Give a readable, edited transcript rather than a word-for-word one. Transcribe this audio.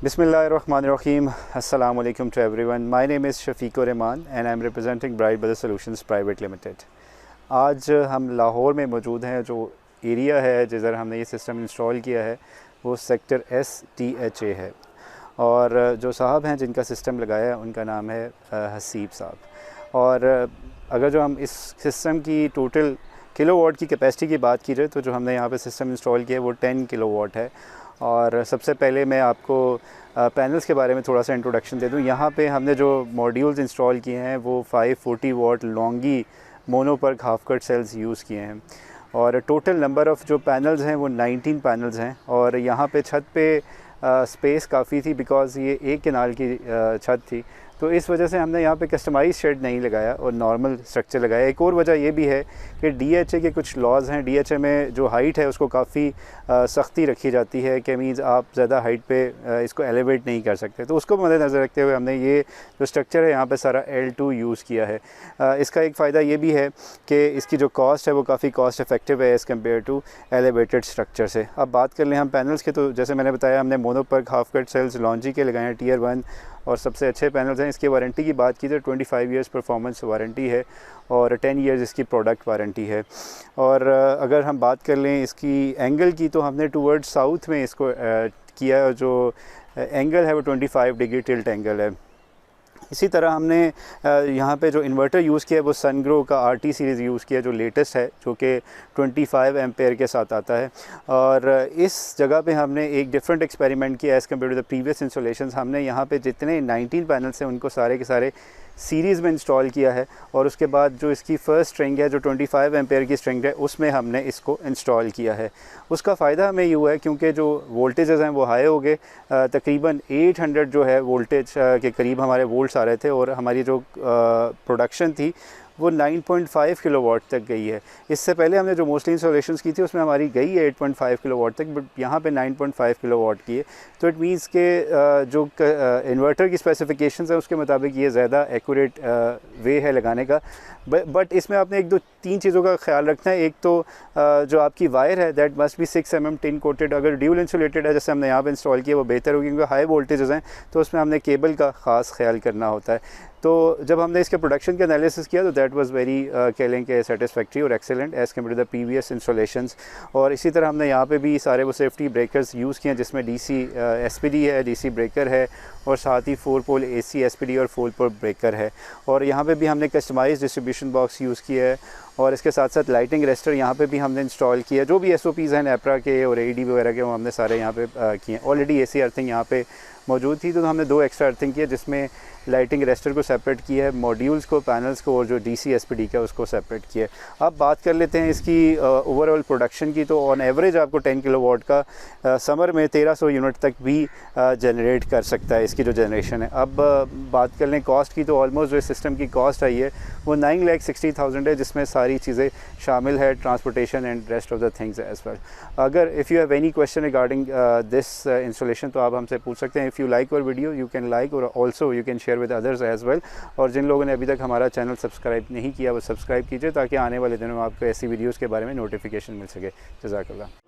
Bismillahirrahmanirrahim. Assalamu alaikum to everyone. My name is Shafiqur Rahman and I am representing Brothers Solutions Pvt Ltd. आज हम लाहौर में मौजूद हैं। जो एरिया है जिधर हमने ये सिस्टम इंस्टॉल किया है वो सेक्टर SDHA है, और जो साहब हैं जिनका सिस्टम लगाया है उनका नाम है हसीब साहब। और अगर जो हम इस सिस्टम की टोटल किलोवाट की कैपेसिटी की बात की जाए तो जो हमने यहाँ पे सिस्टम इंस्टॉल किया है वो 10 किलोवाट है। और सबसे पहले मैं आपको पैनल्स के बारे में थोड़ा सा इंट्रोडक्शन दे दूं। यहाँ पे हमने जो मॉड्यूल्स इंस्टॉल किए हैं वो 540 वाट लॉन्गी मोनो पर हाफ कट सेल्स यूज़ किए हैं, और टोटल नंबर ऑफ़ जो पैनल्स हैं वो 19 पैनल्स हैं। और यहाँ पे छत पे स्पेस काफ़ी थी बिकॉज़ ये एक किनाल की छत थी, तो इस वजह से हमने यहाँ पे कस्टमाइज शेड नहीं लगाया और नॉर्मल स्ट्रक्चर लगाया। एक और वजह ये भी है कि DHA के कुछ लॉज हैं। DHA में जो हाइट है उसको काफ़ी सख्ती रखी जाती है कि मीन्स आप ज़्यादा हाइट पे इसको एलिवेट नहीं कर सकते, तो उसको मद्देनज़र रखते हुए हमने ये जो स्ट्रक्चर है यहाँ पे सारा L2 यूज़ किया है। इसका एक फ़ायदा ये भी है कि इसकी जो कॉस्ट है वो काफ़ी कॉस्ट इफ़ेक्टिव है as compare to elevated structure से। अब बात कर लें हम पैनल्स के, तो जैसे मैंने बताया हमने mono PERC half cut cells Longi के लगाए हैं Tier 1 और सबसे अच्छे पैनल्स हैं। इसकी वारंटी की बात की तो 25 इयर्स परफॉर्मेंस वारंटी है और 10 इयर्स इसकी प्रोडक्ट वारंटी है। और अगर हम बात कर लें इसकी एंगल की तो हमने टूवर्ड साउथ में इसको किया, जो एंगल है वो 25 डिग्री टिल्ट एंगल है। इसी तरह हमने यहाँ पे जो इन्वर्टर यूज़ किया है वो सनग्रो का RT सीरीज़ यूज़ किया, जो लेटेस्ट है, जो कि 25 एम्पेयर के साथ आता है। और इस जगह पे हमने एक डिफरेंट एक्सपेरिमेंट किया as compare to the previous installations. हमने यहाँ पे जितने 19 पैनल्स हैं उनको सारे के सारे सीरीज़ में इंस्टॉल किया है, और उसके बाद जो इसकी फ़र्स्ट स्ट्रिंग है जो 25 एम्पेयर की स्ट्रिंग है उसमें हमने इसको इंस्टॉल किया है। उसका फ़ायदा हमें ये हुआ है क्योंकि जो वोल्टेजेस हैं वो हाई हो गए, तकरीबन 800 जो है वोल्टेज के करीब हमारे वोल्ट्स आ रहे थे, और हमारी जो प्रोडक्शन थी वो 9.5 किलोवाट तक गई है। इससे पहले हमने जो मोस्टली इंस्टॉलेशंस की थी उसमें हमारी गई है 8.5 किलोवाट तक, बट यहाँ पे 9.5 किलोवाट की है। तो इट मीन्स के जो इन्वर्टर की स्पेसिफिकेशंस है उसके मुताबिक ये ज़्यादा एक्यूरेट वे है लगाने का। बट इसमें आपने एक दो तीन चीज़ों का ख्याल रखना है। एक तो जो आपकी वायर है that must be 6 mm tin coated. अगर ड्यूल इंसुलेटेड है जैसे हमने यहाँ पे इंस्टॉल किया वो बेहतर होगी, क्योंकि हाई वोल्टेजेस हैं तो उसमें हमने केबल का ख़ास ख्याल करना होता है। तो जब हमने इसके प्रोडक्शन का एनालिसिस किया तो दैट वाज वेरी कहें कि सेटिस्फैक्ट्री और excellent as compare to the previous installations. और इसी तरह हमने यहाँ पे भी सारे वो सेफ्टी ब्रेकर्स यूज़ किए हैं, जिसमें DC SPD है, DC ब्रेकर है, और साथ ही 4 पोल AC SPD और 4 पोल ब्रेकर है। और यहाँ पे भी हमने कस्टमाइज डिस्ट्रीब्यूशन बॉक्स यूज़ किया है, और इसके साथ साथ लाइटिंग रेस्टर यहाँ पे भी हमने इंस्टॉल किया। जो भी SOPs हैं NEPRA के और AED वगैरह के वो हमने सारे यहाँ पे किए। ऑलरेडी AC अर्थिंग यहाँ पे मौजूद थी, तो हमने 2 एक्स्ट्रा अर्थिंग किया, जिसमें लाइटिंग रेस्टर को सेपरेट किया है, मॉड्यूल्स को, पैनल्स को, और जो DC SPD का उसको सेपरेट किया है। अब बात कर लेते हैं इसकी ओवरऑल प्रोडक्शन की। तो ऑन एवरेज आपको 10 किलोवाट का समर में 1300 यूनिट तक भी जनरेट कर सकता है इसकी जो जनरेशन है। अब बात कर लें कॉस्ट की, तो ऑलमोस्ट जो सिस्टम की कॉस्ट आई है वो 9,60,000 है, जिसमें सारी चीज़ें शामिल है, transportation and rest of the things as well. अगर if you have any question regarding this installation तो आप हमसे पूछ सकते हैं। If you like our video you can like, और also you can share with others as well. और जिन लोगों ने अभी तक हमारा चैनल सब्सक्राइब नहीं किया वो सब्सक्राइब कीजिए, ताकि आने वाले दिनों में आपको ऐसी वीडियोज़ के बारे में नोटिफिकेशन मिल सके। जज़ाकल्लाह।